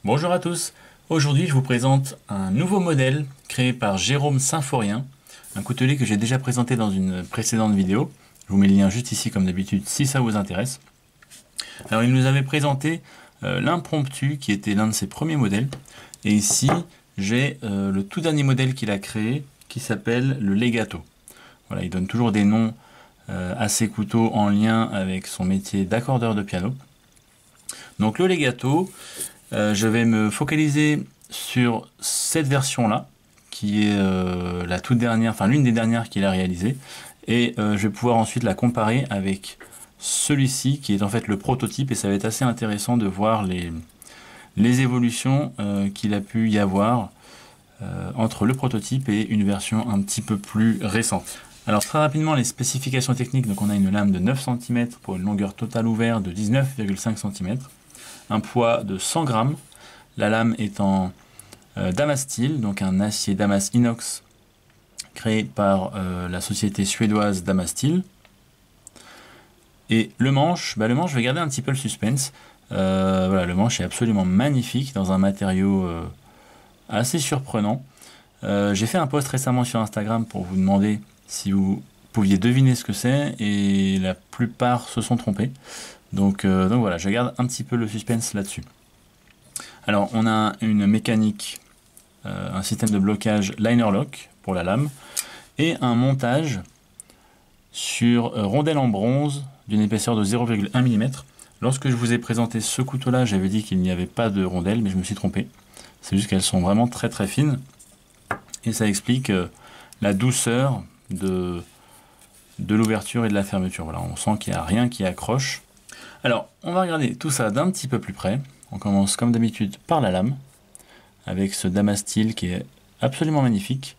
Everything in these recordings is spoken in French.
Bonjour à tous, aujourd'hui je vous présente un nouveau modèle créé par Jérôme Symphorien, un coutelier que j'ai déjà présenté dans une précédente vidéo. Je vous mets le lien juste ici comme d'habitude si ça vous intéresse. Alors il nous avait présenté l'Impromptu qui était l'un de ses premiers modèles, et ici j'ai le tout dernier modèle qu'il a créé qui s'appelle le Legato. Voilà, il donne toujours des noms à ses couteaux en lien avec son métier d'accordeur de piano. Donc le Legato, je vais me focaliser sur cette version-là, qui est la toute dernière, enfin l'une des dernières qu'il a réalisées, et je vais pouvoir ensuite la comparer avec celui-ci, qui est en fait le prototype, et ça va être assez intéressant de voir les évolutions qu'il a pu y avoir entre le prototype et une version un petit peu plus récente. Alors très rapidement les spécifications techniques, donc on a une lame de 9 cm pour une longueur totale ouverte de 19,5 cm, un poids de 100 grammes, la lame est en Damasteel, donc un acier Damas inox créé par la société suédoise Damasteel. Et le manche, je vais garder un petit peu le suspense. Voilà, le manche est absolument magnifique dans un matériau assez surprenant. J'ai fait un post récemment sur Instagram pour vous demander si vous pouviez deviner ce que c'est, et la plupart se sont trompés. Donc voilà, je garde un petit peu le suspense là-dessus. Alors on a une mécanique, un système de blocage liner lock pour la lame, et un montage sur rondelle en bronze d'une épaisseur de 0,1 mm. Lorsque je vous ai présenté ce couteau-là, j'avais dit qu'il n'y avait pas de rondelles, mais je me suis trompé. C'est juste qu'elles sont vraiment très très fines, et ça explique la douceur de l'ouverture et de la fermeture. Voilà, on sent qu'il n'y a rien qui accroche. Alors, on va regarder tout ça d'un petit peu plus près. On commence comme d'habitude par la lame, avec ce Damasteel qui est absolument magnifique.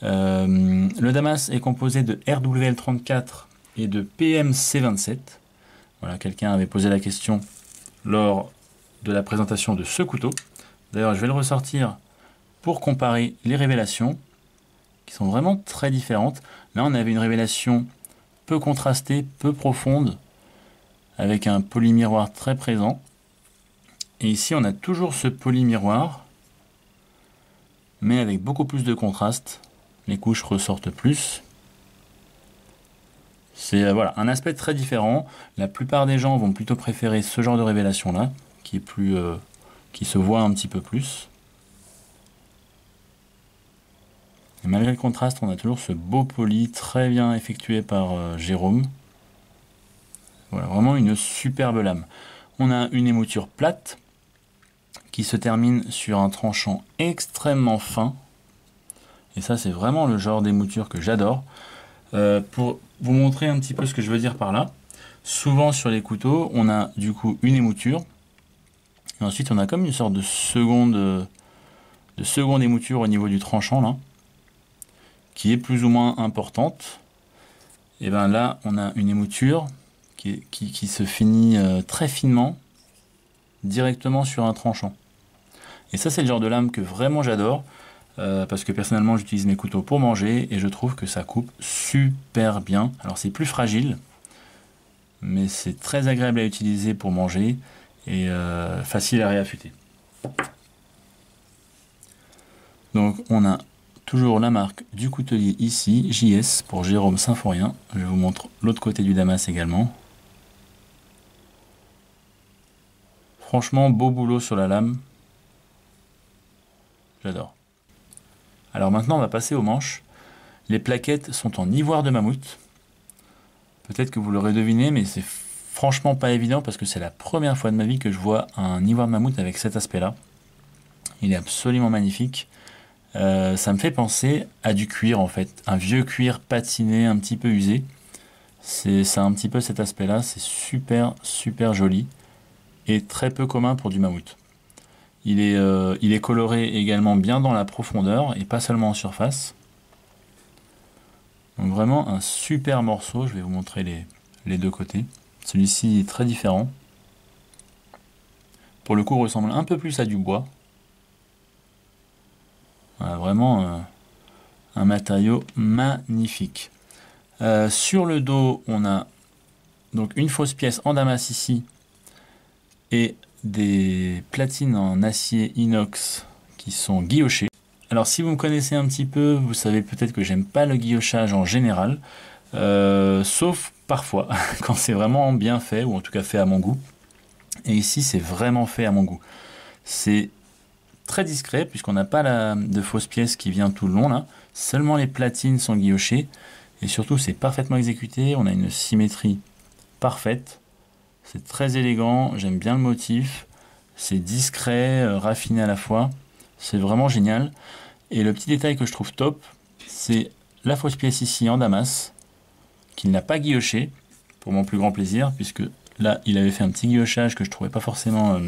Le Damas est composé de RWL34 et de PMC27. Voilà, quelqu'un avait posé la question lors de la présentation de ce couteau. D'ailleurs, je vais le ressortir pour comparer les révélations, qui sont vraiment très différentes. Là, on avait une révélation peu contrastée, peu profonde, avec un polymiroir très présent. Et ici, on a toujours ce polymiroir, mais avec beaucoup plus de contraste. Les couches ressortent plus. C'est voilà, un aspect très différent. La plupart des gens vont plutôt préférer ce genre de révélation-là, qui est plus, qui se voit un petit peu plus. Et malgré le contraste, on a toujours ce beau poly très bien effectué par Jérôme. Voilà, vraiment une superbe lame. On a une émouture plate qui se termine sur un tranchant extrêmement fin. Et ça, c'est vraiment le genre d'émouture que j'adore. Pour vous montrer un petit peu ce que je veux dire par là, souvent sur les couteaux, on a du coup une émouture. Et ensuite, on a comme une sorte de seconde émouture au niveau du tranchant, là, qui est plus ou moins importante. Et bien là, on a une émouture qui se finit très finement, directement sur un tranchant. Et ça, c'est le genre de lame que vraiment j'adore, parce que personnellement, j'utilise mes couteaux pour manger, et je trouve que ça coupe super bien. Alors c'est plus fragile, mais c'est très agréable à utiliser pour manger, et facile à réaffûter. Donc on a toujours la marque du coutelier ici, JS, pour Jérôme Symphorien. Je vous montre l'autre côté du Damas également. Franchement, beau boulot sur la lame. J'adore. Alors maintenant, on va passer aux manches. Les plaquettes sont en ivoire de mammouth. Peut-être que vous l'aurez deviné, mais c'est franchement pas évident parce que c'est la première fois de ma vie que je vois un ivoire de mammouth avec cet aspect-là. Il est absolument magnifique. Ça me fait penser à du cuir en fait. Un vieux cuir patiné, un petit peu usé. C'est un petit peu cet aspect-là. C'est super, super joli. Et très peu commun pour du mammouth. Il est coloré également bien dans la profondeur et pas seulement en surface. Donc vraiment un super morceau. Je vais vous montrer les deux côtés. Celui-ci est très différent. Pour le coup, ressemble un peu plus à du bois. Voilà, vraiment un matériau magnifique. Sur le dos, on a donc une fausse pièce en damas ici et des platines en acier inox qui sont guillochées. Alors si vous me connaissez un petit peu, vous savez peut-être que j'aime pas le guillochage en général, sauf parfois, quand c'est vraiment bien fait, ou en tout cas fait à mon goût. Et ici, c'est vraiment fait à mon goût. C'est très discret, puisqu'on n'a pas de fausse pièce qui vient tout le long, là. Seulement les platines sont guillochées, et surtout, c'est parfaitement exécuté. On a une symétrie parfaite. C'est très élégant, j'aime bien le motif. C'est discret, raffiné à la fois. C'est vraiment génial. Et le petit détail que je trouve top, c'est la fausse pièce ici en damas, qu'il n'a pas guilloché, pour mon plus grand plaisir, puisque là, il avait fait un petit guillochage que je trouvais pas forcément,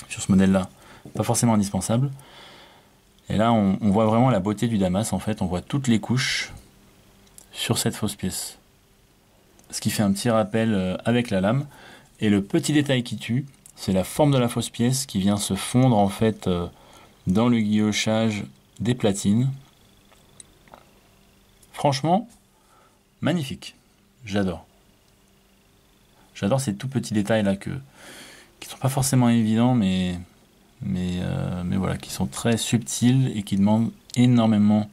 sur ce modèle-là, pas forcément indispensable. Et là, on voit vraiment la beauté du damas, en fait, on voit toutes les couches sur cette fausse pièce. Ce qui fait un petit rappel avec la lame. Et le petit détail qui tue, c'est la forme de la fausse pièce qui vient se fondre, en fait, dans le guillochage des platines. Franchement, magnifique. J'adore. J'adore ces tout petits détails là qui sont pas forcément évidents, mais voilà, qui sont très subtils et qui demandent énormément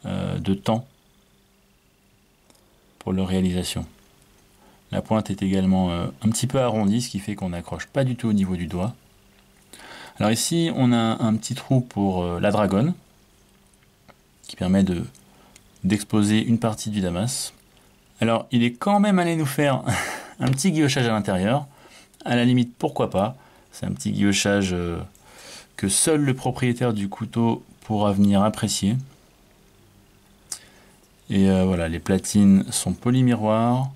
de temps pour leur réalisation. La pointe est également un petit peu arrondie, ce qui fait qu'on n'accroche pas du tout au niveau du doigt. Alors ici, on a un petit trou pour la dragonne, qui permet d'exposer une partie du damas. Alors, il est quand même allé nous faire un petit guillochage à l'intérieur. À la limite, pourquoi pas. C'est un petit guillochage que seul le propriétaire du couteau pourra venir apprécier. Et voilà, les platines sont polymiroirs.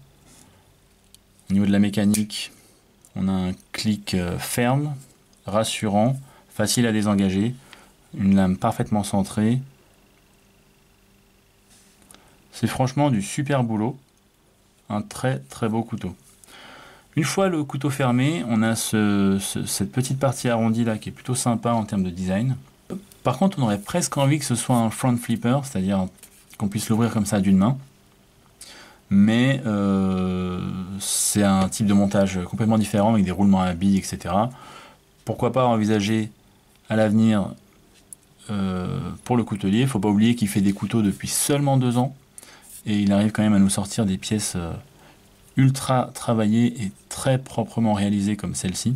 Au niveau de la mécanique, on a un clic ferme, rassurant, facile à désengager. Une lame parfaitement centrée. C'est franchement du super boulot. Un très très beau couteau. Une fois le couteau fermé, on a cette petite partie arrondie là qui est plutôt sympa en termes de design. Par contre, on aurait presque envie que ce soit un front flipper, c'est-à-dire qu'on puisse l'ouvrir comme ça d'une main. Mais c'est un type de montage complètement différent avec des roulements à billes, etc. Pourquoi pas envisager à l'avenir pour le coutelier. Il ne faut pas oublier qu'il fait des couteaux depuis seulement 2 ans. Et il arrive quand même à nous sortir des pièces ultra travaillées et très proprement réalisées comme celle-ci.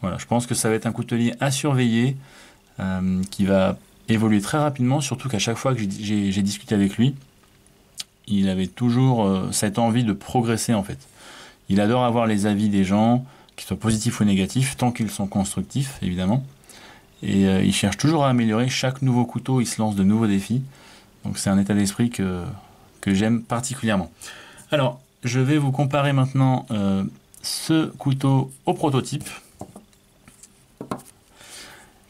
Voilà, je pense que ça va être un coutelier à surveiller, qui va évoluer très rapidement, surtout qu'à chaque fois que j'ai discuté avec lui, il avait toujours cette envie de progresser en fait. Il adore avoir les avis des gens, qu'ils soient positifs ou négatifs, tant qu'ils sont constructifs évidemment. Et il cherche toujours à améliorer. Chaque nouveau couteau, il se lance de nouveaux défis. Donc c'est un état d'esprit que j'aime particulièrement. Alors, je vais vous comparer maintenant ce couteau au prototype,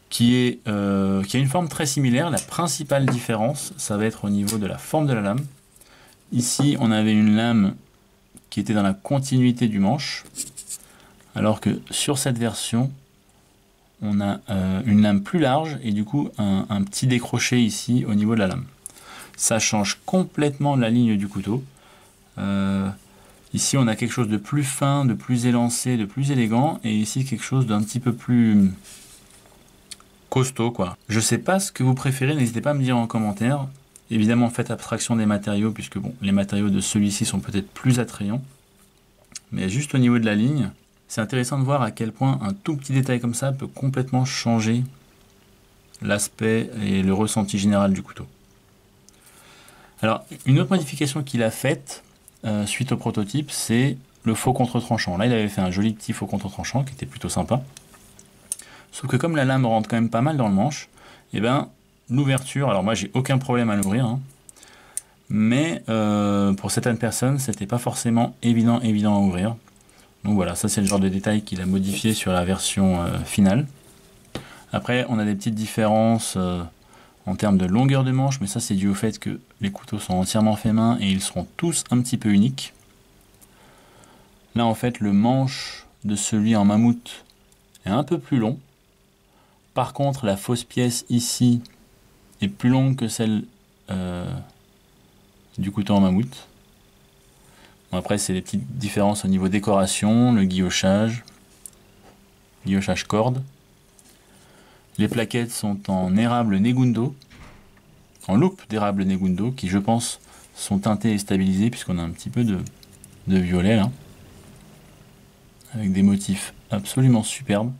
qui a une forme très similaire. La principale différence, ça va être au niveau de la forme de la lame. Ici, on avait une lame qui était dans la continuité du manche, alors que sur cette version, on a une lame plus large et du coup un petit décroché ici au niveau de la lame. Ça change complètement la ligne du couteau. Ici on a quelque chose de plus fin, de plus élancé, de plus élégant, et ici quelque chose d'un petit peu plus costaud quoi. Je sais pas ce que vous préférez, n'hésitez pas à me dire en commentaire. Évidemment faites abstraction des matériaux, puisque bon, les matériaux de celui-ci sont peut-être plus attrayants. Mais juste au niveau de la ligne, c'est intéressant de voir à quel point un tout petit détail comme ça peut complètement changer l'aspect et le ressenti général du couteau. Alors, une autre modification qu'il a faite suite au prototype, c'est le faux contre-tranchant. Là, il avait fait un joli petit faux contre-tranchant qui était plutôt sympa. Sauf que comme la lame rentre quand même pas mal dans le manche, et ben l'ouverture, alors moi j'ai aucun problème à l'ouvrir, hein, mais pour certaines personnes, c'était pas forcément évident à ouvrir. Donc voilà, ça c'est le genre de détail qu'il a modifié sur la version finale. Après, on a des petites différences en termes de longueur de manche, mais ça c'est dû au fait que les couteaux sont entièrement faits main et ils seront tous un petit peu uniques. Là en fait, le manche de celui en mammouth est un peu plus long. Par contre, la fausse pièce ici est plus longue que celle du couteau en mammouth. Bon, après, c'est les petites différences au niveau décoration, le guillochage corde. Les plaquettes sont en érable Negundo, en loupe d'érable Negundo, qui je pense sont teintées et stabilisées, puisqu'on a un petit peu de violet là, avec des motifs absolument superbes.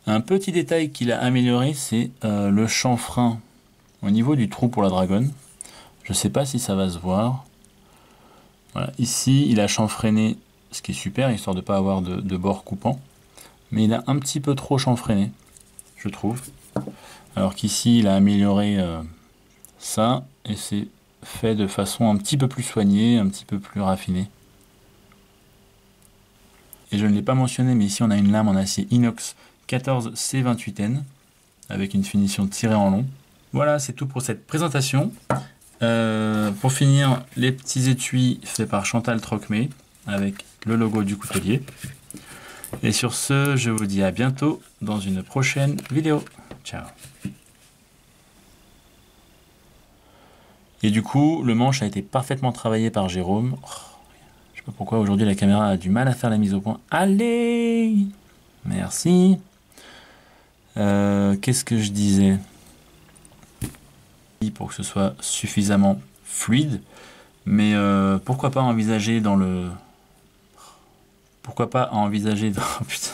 Un petit détail qu'il a amélioré, c'est le chanfrein au niveau du trou pour la dragonne. Je ne sais pas si ça va se voir. Voilà. Ici, il a chanfreiné, ce qui est super, histoire de ne pas avoir de bord coupant. Mais il a un petit peu trop chanfreiné, je trouve. Alors qu'ici, il a amélioré ça, et c'est fait de façon un petit peu plus soignée, un petit peu plus raffinée. Et je ne l'ai pas mentionné, mais ici on a une lame en acier inox 14C28N, avec une finition tirée en long. Voilà, c'est tout pour cette présentation. Pour finir, les petits étuis faits par Chantal Trocmé, avec le logo du coutelier. Et sur ce, je vous dis à bientôt dans une prochaine vidéo. Ciao. Et du coup, le manche a été parfaitement travaillé par Jérôme. Oh, je sais pas pourquoi aujourd'hui la caméra a du mal à faire la mise au point. Allez! Merci. Qu'est-ce que je disais? Pour que ce soit suffisamment fluide. Mais pourquoi pas envisager dans le... Pourquoi pas envisager dans... Oh putain.